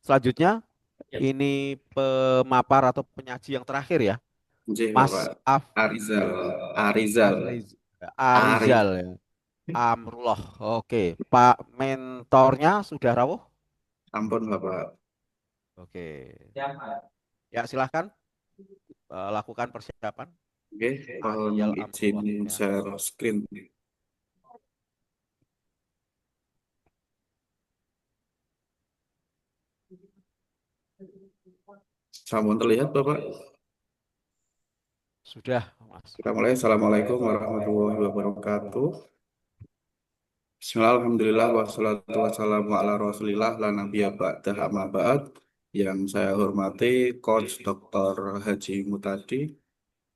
Selanjutnya ini pemapar atau penyaji yang terakhir ya, Nggih, Mas Bapak. Arizal. Arizal. Arizal Ariz. ya. Amrullah. Oke, Pak mentornya sudah rawuh. Ampun, Bapak. Oke, ya silahkan lakukan persiapan. Oke, mohon Arizal izin Amrullah ya. share screen. Sampun terlihat, Bapak? Sudah, Mas. Kita mulai. Assalamualaikum warahmatullahi wabarakatuh. Bismillah, alhamdulillah, wassalatu wassalamu ala rasulillah, la nabiyya ba'dah amma ba'd. Yang saya hormati, Coach Dr. Haji Mutadi,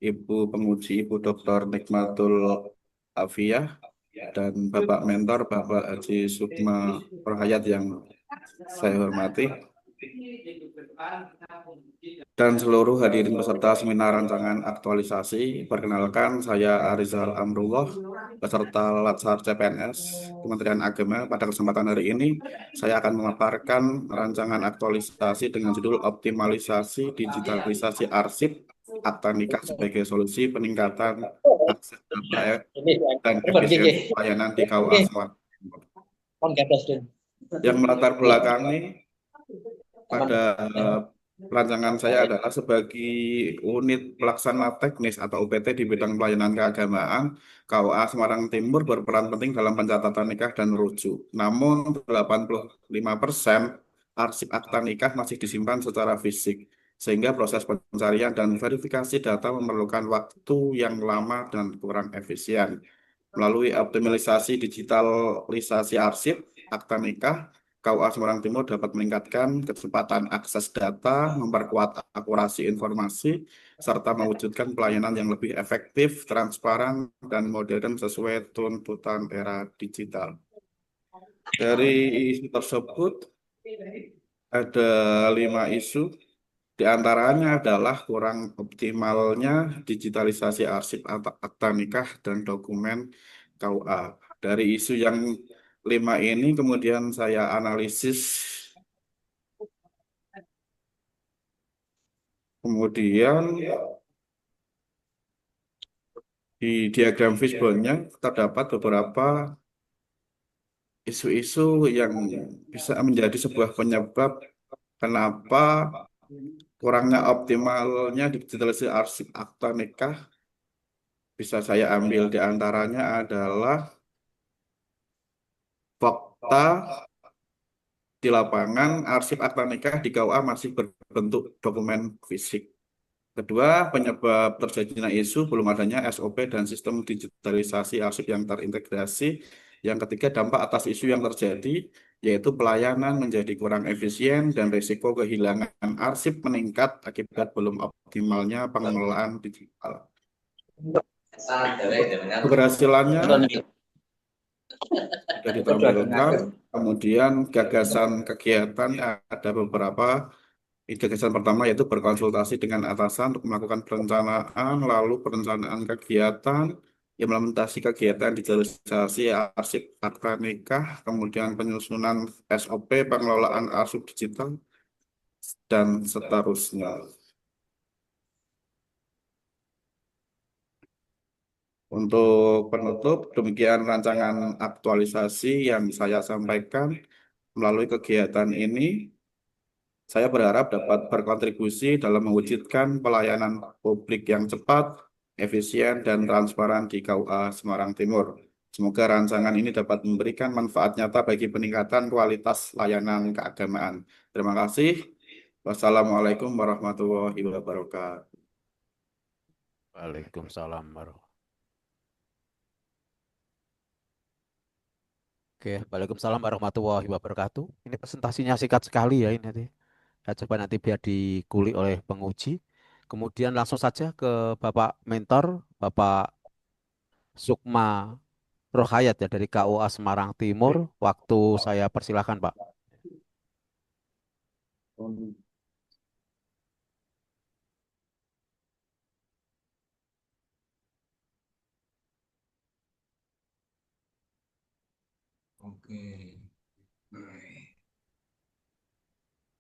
Ibu Penguji, Ibu Dr. Nikmatul Afiyah, dan Bapak Mentor, Bapak Haji Sukma Perhayat yang saya hormati, dan seluruh hadirin peserta seminar rancangan aktualisasi. Perkenalkan, saya Arizal Amrullah, peserta Latsar CPNS Kementerian Agama. Pada kesempatan hari ini, saya akan memaparkan rancangan aktualisasi dengan judul Optimalisasi Digitalisasi Arsip Akta Nikah sebagai solusi peningkatan akses data dan efisiensi pelayanan di KUA Semarang. Yang melatar belakangi pada rancangan saya adalah sebagai unit pelaksana teknis atau UPT di bidang pelayanan keagamaan, KUA Semarang Timur berperan penting dalam pencatatan nikah dan rujuk. Namun 85% arsip akta nikah masih disimpan secara fisik, sehingga proses pencarian dan verifikasi data memerlukan waktu yang lama dan kurang efisien. Melalui optimalisasi digitalisasi arsip akta nikah, KUA Semarang Timur dapat meningkatkan kecepatan akses data, memperkuat akurasi informasi, serta mewujudkan pelayanan yang lebih efektif, transparan, dan modern sesuai tuntutan era digital. Dari isu tersebut, ada 5 isu. Di antaranya adalah kurang optimalnya digitalisasi arsip akta nikah dan dokumen KUA. Dari isu yang 5 ini kemudian saya analisis, kemudian di diagram fishbone-nya terdapat beberapa isu-isu yang bisa menjadi sebuah penyebab kenapa kurangnya optimalnya digitalisasi arsip akta nikah. Bisa saya ambil di antaranya adalah fakta di lapangan arsip akta nikah di KUA masih berbentuk dokumen fisik. Kedua, penyebab terjadinya isu belum adanya SOP dan sistem digitalisasi arsip yang terintegrasi. Yang ketiga, dampak atas isu yang terjadi, yaitu pelayanan menjadi kurang efisien dan risiko kehilangan arsip meningkat akibat belum optimalnya pengelolaan digital. Keberhasilannya sudah ditampilkan, kemudian gagasan kegiatan ada beberapa. Gagasan pertama yaitu berkonsultasi dengan atasan untuk melakukan perencanaan, lalu perencanaan kegiatan, implementasi kegiatan digitalisasi arsip akta nikah, kemudian penyusunan SOP pengelolaan arsip digital, dan seterusnya. Untuk penutup, demikian rancangan aktualisasi yang saya sampaikan melalui kegiatan ini. Saya berharap dapat berkontribusi dalam mewujudkan pelayanan publik yang cepat, efisien, dan transparan di KUA Semarang Timur. Semoga rancangan ini dapat memberikan manfaat nyata bagi peningkatan kualitas layanan keagamaan. Terima kasih. Wassalamualaikum warahmatullahi wabarakatuh. Waalaikumsalam warahmatullahi. Oke, Waalaikumsalam warahmatullahi wabarakatuh. Ini presentasinya singkat sekali ya ini nanti. Ya, coba nanti biar dikulik oleh penguji. Kemudian langsung saja ke Bapak Mentor, Bapak Sukma Rohayat ya dari KUA Semarang Timur. Waktu saya persilahkan Pak. Oke. Baik.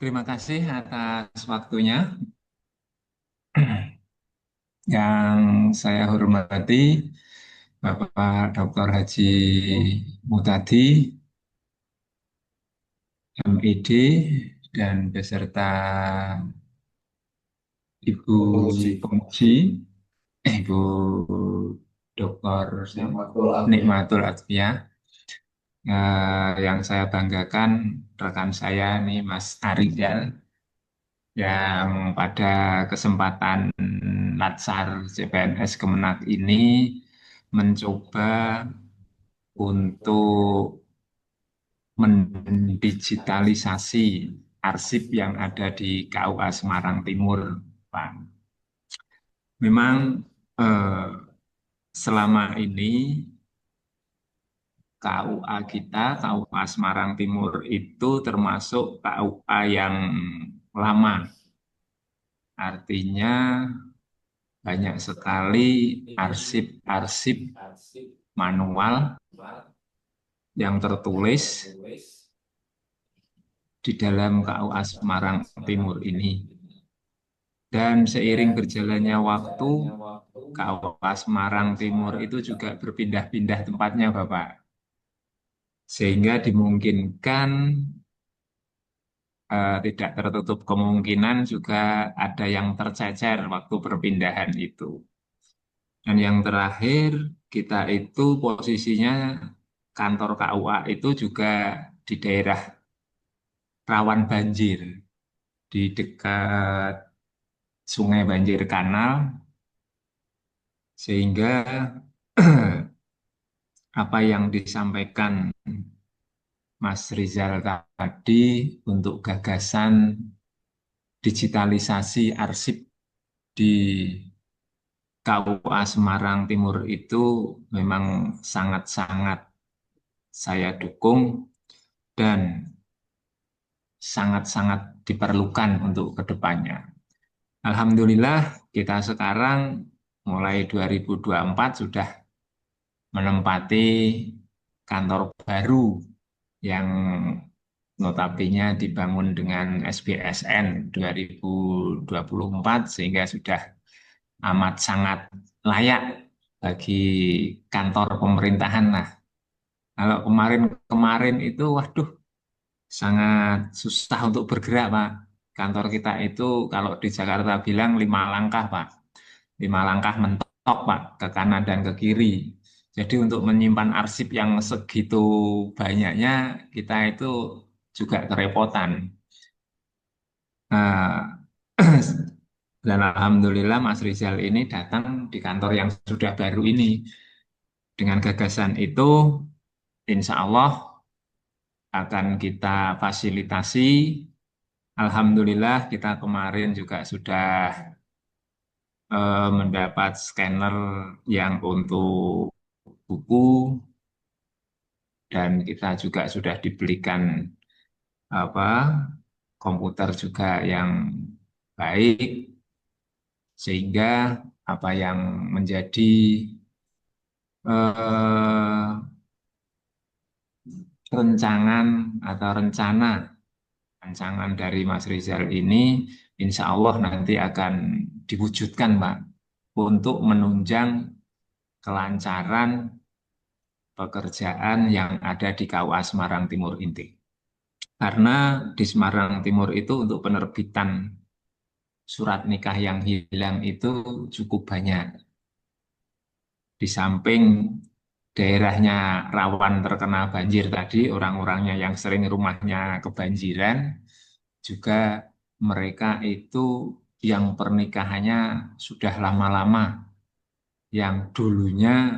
Terima kasih atas waktunya. Yang saya hormati Bapak Dr. Haji Mutadi, MED, dan beserta Ibu Penguji. Penguji, Ibu Dr. Nikmatul Atfiyah. Yang saya banggakan rekan saya nih Mas Arizal yang pada kesempatan Latsar CPNS Kemenak ini mencoba untuk mendigitalisasi arsip yang ada di KUA Semarang Timur, Pak. Memang eh, selama ini KUA kita, KUA Semarang Timur itu termasuk KUA yang lama. Artinya banyak sekali arsip-arsip manual yang tertulis di dalam KUA Semarang Timur ini. Dan seiring berjalannya waktu, KUA Semarang Timur itu juga berpindah-pindah tempatnya, Bapak. Sehingga dimungkinkan tidak tertutup kemungkinan juga ada yang tercecer waktu perpindahan itu. Dan yang terakhir, kita itu posisinya kantor KUA itu juga di daerah rawan banjir, di dekat Sungai Banjir Kanal, sehingga apa yang disampaikan Mas Rizal tadi untuk gagasan digitalisasi arsip di KUA Semarang Timur itu memang sangat-sangat saya dukung dan sangat-sangat diperlukan untuk kedepannya. Alhamdulillah kita sekarang mulai 2024 sudah menempati kantor baru yang notabene dibangun dengan SBSN 2024 sehingga sudah amat sangat layak bagi kantor pemerintahan. Nah, kalau kemarin-kemarin itu, waduh, sangat susah untuk bergerak, Pak. Kantor kita itu kalau di Jakarta bilang 5 langkah, Pak. 5 langkah mentok, Pak, ke kanan dan ke kiri. Jadi untuk menyimpan arsip yang segitu banyaknya, kita itu juga kerepotan. Nah, dan Alhamdulillah Mas Rizal ini datang di kantor yang sudah baru ini. Dengan gagasan itu, insya Allah akan kita fasilitasi. Alhamdulillah kita kemarin juga sudah mendapat scanner yang untuk buku dan kita juga sudah dibelikan apa komputer juga yang baik sehingga apa yang menjadi eh, rencangan atau rancangan dari Mas Rizal ini insya Allah nanti akan diwujudkan, Pak, untuk menunjang kelancaran pekerjaan yang ada di KUA Semarang Timur ini. Karena di Semarang Timur itu untuk penerbitan surat nikah yang hilang itu cukup banyak. Di samping daerahnya rawan terkena banjir tadi, orang-orangnya yang sering rumahnya kebanjiran, juga mereka itu yang pernikahannya sudah lama-lama, yang dulunya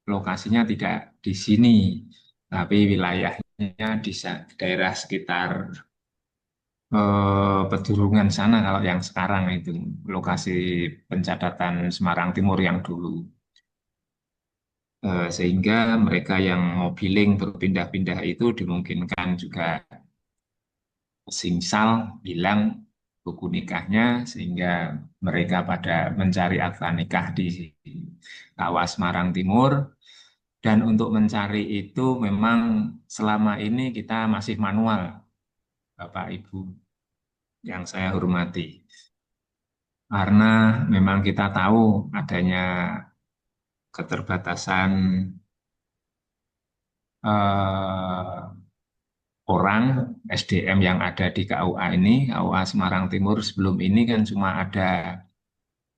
lokasinya tidak di sini, tapi wilayahnya di daerah sekitar Pedurungan sana kalau yang sekarang itu lokasi pencatatan Semarang Timur yang dulu. Sehingga mereka yang mau billing berpindah-pindah itu dimungkinkan juga singsal bilang buku nikahnya sehingga mereka pada mencari akta nikah di Kawas Semarang Timur. Dan untuk mencari itu memang selama ini kita masih manual, Bapak Ibu yang saya hormati. Karena memang kita tahu adanya keterbatasan eh, orang SDM yang ada di KUA ini, KUA Semarang Timur sebelum ini kan cuma ada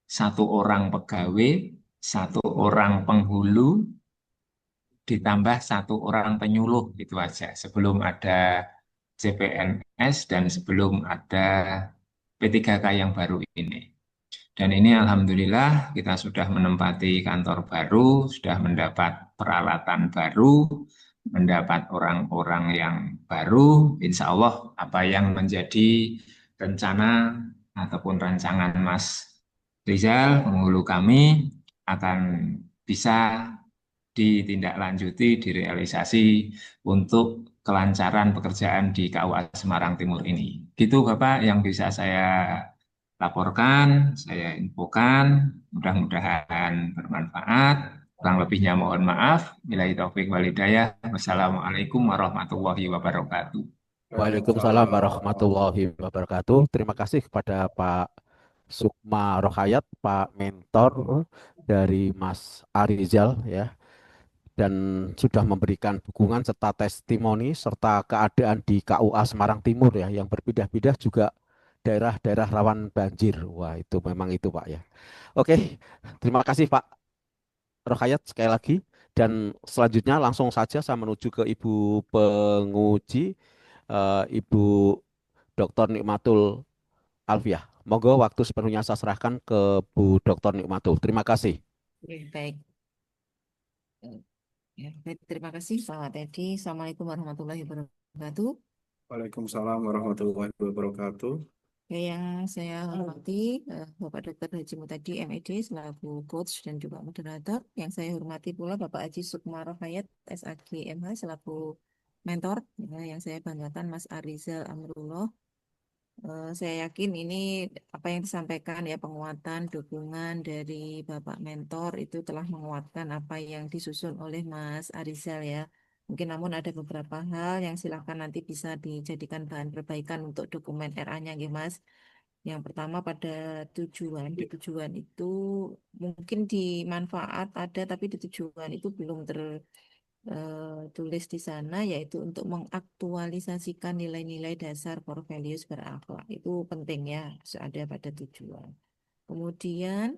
satu orang pegawai, satu orang penghulu, ditambah satu orang penyuluh itu aja. Sebelum ada CPNS dan sebelum ada P3K yang baru ini. Dan ini alhamdulillah kita sudah menempati kantor baru, sudah mendapat peralatan baru, mendapat orang-orang yang baru. Insya Allah apa yang menjadi rencana ataupun rancangan Mas Rizal, penghulu kami akan bisa ditindaklanjuti, direalisasi untuk kelancaran pekerjaan di KUA Semarang Timur ini. Gitu Bapak yang bisa saya laporkan, saya infokan, mudah-mudahan bermanfaat. Kurang lebihnya mohon maaf. Billahi taufik walhidayah. Wassalamualaikum warahmatullahi wabarakatuh. Waalaikumsalam warahmatullahi wabarakatuh. Terima kasih kepada Pak Sukma Rohayat, Pak Mentor dari Mas Arizal ya, dan sudah memberikan dukungan serta testimoni serta keadaan di KUA Semarang Timur ya yang berpindah-pindah juga daerah-daerah rawan banjir. Wah, itu memang itu Pak ya. Oke, terima kasih Pak Rohayat sekali lagi. Dan selanjutnya langsung saja saya menuju ke Ibu penguji, Ibu Dr. Nikmatul Alfiah. Monggo waktu sepenuhnya saya serahkan ke Bu Dr. Nikmatul. Terima kasih. Oke, baik. Ya, baik. Terima kasih Pak Teddy. Assalamualaikum warahmatullahi wabarakatuh. Waalaikumsalam warahmatullahi wabarakatuh. Ya, yang saya hormati Bapak Dr. Haji Mutadi MED selaku coach dan juga moderator. Yang saya hormati pula Bapak Haji Sukma Rohayat SAG MH selaku mentor. Ya, yang saya banggakan Mas Arizal Amrullah. Saya yakin ini apa yang disampaikan ya penguatan dukungan dari Bapak Mentor itu telah menguatkan apa yang disusun oleh Mas Arizal ya. Mungkin namun ada beberapa hal yang silakan nanti bisa dijadikan bahan perbaikan untuk dokumen RA-nya ya Mas. Yang pertama pada tujuan, di tujuan itu mungkin di manfaat ada tapi di tujuan itu belum tulis di sana yaitu untuk mengaktualisasikan nilai-nilai dasar core values berakhlak. Itu penting ya, harus ada pada tujuan. Kemudian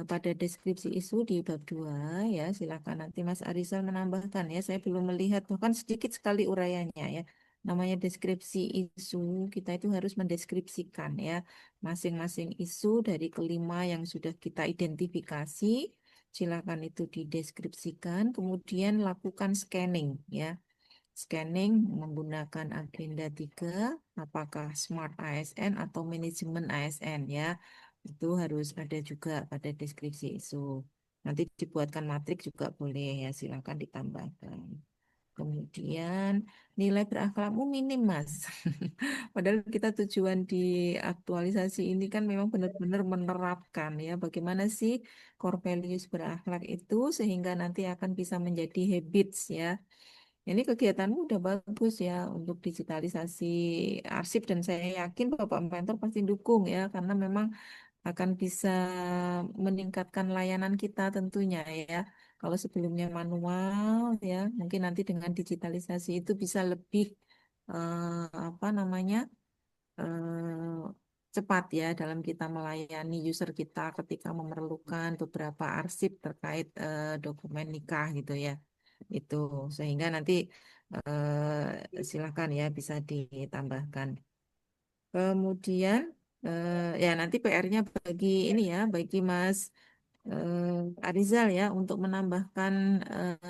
pada deskripsi isu di bab 2 ya, silakan nanti Mas Arizal menambahkan ya. Saya belum melihat bahkan sedikit sekali uraiannya ya. Namanya deskripsi isu, kita itu harus mendeskripsikan ya masing-masing isu dari kelima yang sudah kita identifikasi. Silakan itu dideskripsikan, kemudian lakukan scanning ya. Scanning menggunakan agenda 3, apakah Smart ASN atau manajemen ASN ya. Itu harus ada juga pada deskripsi isu. Nanti dibuatkan matrik juga boleh ya, silakan ditambahkan. Kemudian nilai berakhlakmu minim, Mas. Padahal kita tujuan di aktualisasi ini kan memang benar-benar menerapkan ya bagaimana sih core values berakhlak itu sehingga nanti akan bisa menjadi habits ya. Ini kegiatanmu udah bagus ya untuk digitalisasi arsip dan saya yakin Bapak Mentor pasti dukung ya karena memang akan bisa meningkatkan layanan kita tentunya ya. Kalau sebelumnya manual ya, mungkin nanti dengan digitalisasi itu bisa lebih apa namanya cepat ya dalam kita melayani user kita ketika memerlukan beberapa arsip terkait dokumen nikah gitu ya. Itu sehingga nanti silakan ya bisa ditambahkan. Kemudian ya nanti PR-nya bagi ini ya, bagi Mas Arizal ya untuk menambahkan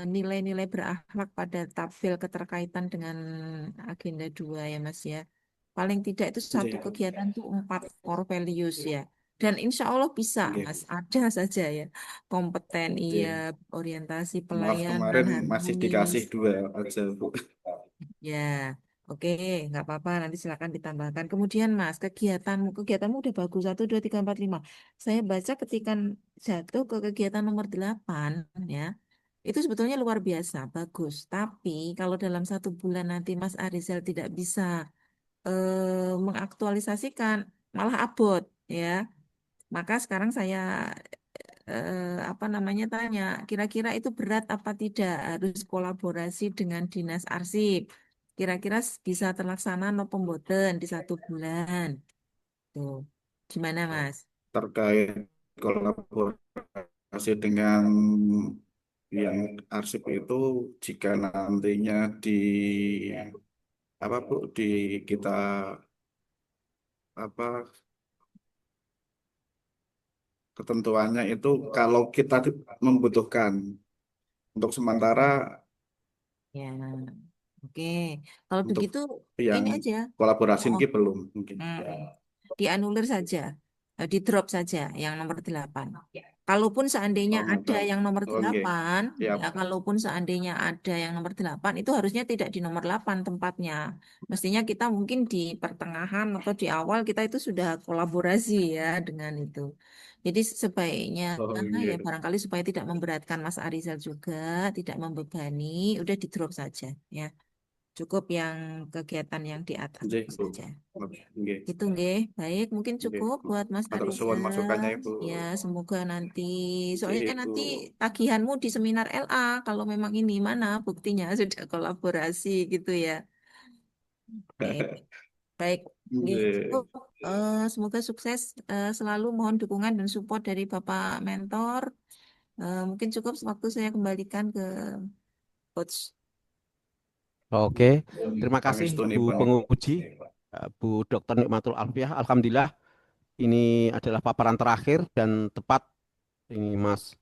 nilai-nilai berakhlak pada tabel keterkaitan dengan agenda 2 ya Mas ya. Paling tidak itu satu Iya, kegiatan itu 4 core values ya. Dan insya Allah bisa iya, Mas, ada saja ya. Kompeten iya, iya. orientasi Maaf pelayanan kemarin masih harmonis. dikasih 2 aja, Bu. Ya, oke, nggak apa-apa. Nanti silakan ditambahkan. Kemudian, Mas, kegiatanmu udah bagus. 1, 2, 3, 4, 5. Saya baca ketika jatuh ke kegiatan nomor 8, ya, itu sebetulnya luar biasa, bagus. Tapi kalau dalam 1 bulan nanti Mas Arizal tidak bisa mengaktualisasikan malah abot ya. Maka sekarang saya apa namanya tanya, kira-kira itu berat apa tidak? Harus kolaborasi dengan dinas arsip. Kira-kira bisa terlaksana no pemboten di 1 bulan. Tuh, gimana Mas? Terkait kolaborasi dengan yang arsip itu, jika nantinya di apa Bu, di kita apa ketentuannya itu, kalau kita membutuhkan untuk sementara, Ya, oke. Kalau untuk begitu yang ini aja. kolaborasi Oh, ini belum mungkin. dianulir saja, di drop saja yang nomor 8. Kalaupun seandainya Oh, ada mantap. yang nomor Oke, 8, siap. ya kalaupun seandainya ada yang nomor 8, itu harusnya tidak di nomor 8 tempatnya. Mestinya kita mungkin di pertengahan atau di awal kita itu sudah kolaborasi ya dengan itu. Jadi sebaiknya Oh, ya iya. barangkali supaya tidak memberatkan Mas Arizal juga, tidak membebani, udah di drop saja ya. Cukup yang kegiatan yang di atas Nggih, itu Bu. saja. Nggih, Itu nggih, baik mungkin nggih. cukup buat Mas Matur suwun masukannya, Arizal. Ibu. Ya, semoga nanti Nggih, soalnya Ibu. nanti tagihanmu di seminar LA kalau memang ini mana buktinya sudah kolaborasi gitu ya. Oke, baik. Nggih, Nggih. cukup. Semoga sukses selalu mohon dukungan dan support dari Bapak Mentor. Mungkin cukup waktu saya kembalikan ke coach. Oke, terima kasih Bu Pangestunipun. penguji, Bu Dr. Nikmatul Alfiah. Alhamdulillah ini adalah paparan terakhir dan tepat. Ini Mas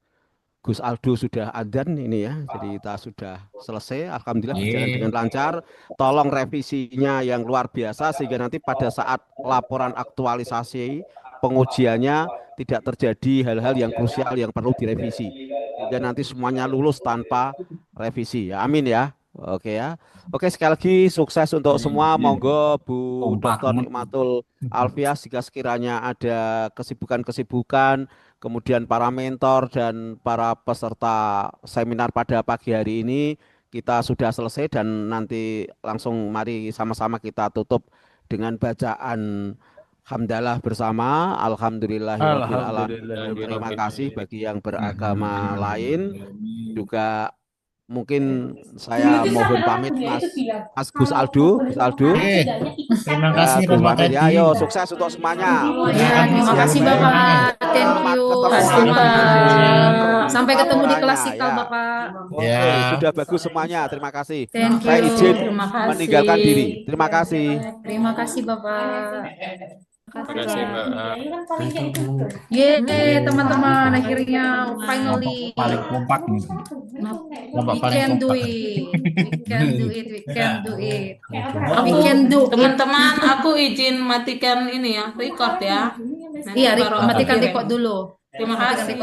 Gus Aldo sudah adzan ini ya, jadi kita sudah selesai. Alhamdulillah berjalan dengan Iya. lancar. Tolong revisinya yang luar biasa sehingga nanti pada saat laporan aktualisasi pengujiannya tidak terjadi hal-hal yang krusial yang perlu direvisi. Sehingga nanti semuanya lulus tanpa revisi. Ya, amin ya. Oke ya. Oke, sekali lagi sukses untuk semua. Monggo Bu Kompak Dr. banget. Nikmatul Alfias jika sekiranya ada kesibukan-kesibukan, kemudian para mentor dan para peserta seminar pada pagi hari ini kita sudah selesai dan nanti langsung mari sama-sama kita tutup dengan bacaan hamdalah bersama. Alhamdulillahirabbil alamin. Terima kasih bagi yang beragama lain juga. Mungkin saya mohon pamit Mas Gus Aldo, Gus Aldo. Terima Ya, kasih Gus Bapak pamit ya. Teddy. Ayo sukses untuk semuanya. Ya, terima Siap. kasih Bapak. Thank Selamat you. ketemu Kasih nanti di Pak. Sampai ketemu di laporannya klasikal ya. Bapak. Oke, Ya. sudah bagus semuanya. Terima kasih. Thank Saya you. izin Terima meninggalkan kasih. diri. Terima kasih. Terima kasih Bapak. Terima kasih, Mbak. Yeay, teman-teman, akhirnya finally Paling kompak nih. Bapak we paling can do kompak. it. We can do it. We can do it. We Aku, can do it. teman-teman, aku izin matikan ini ya, record ya. Nanti Iya, baru aku matikan kirim. record dulu. Terima Matikan kasih. record.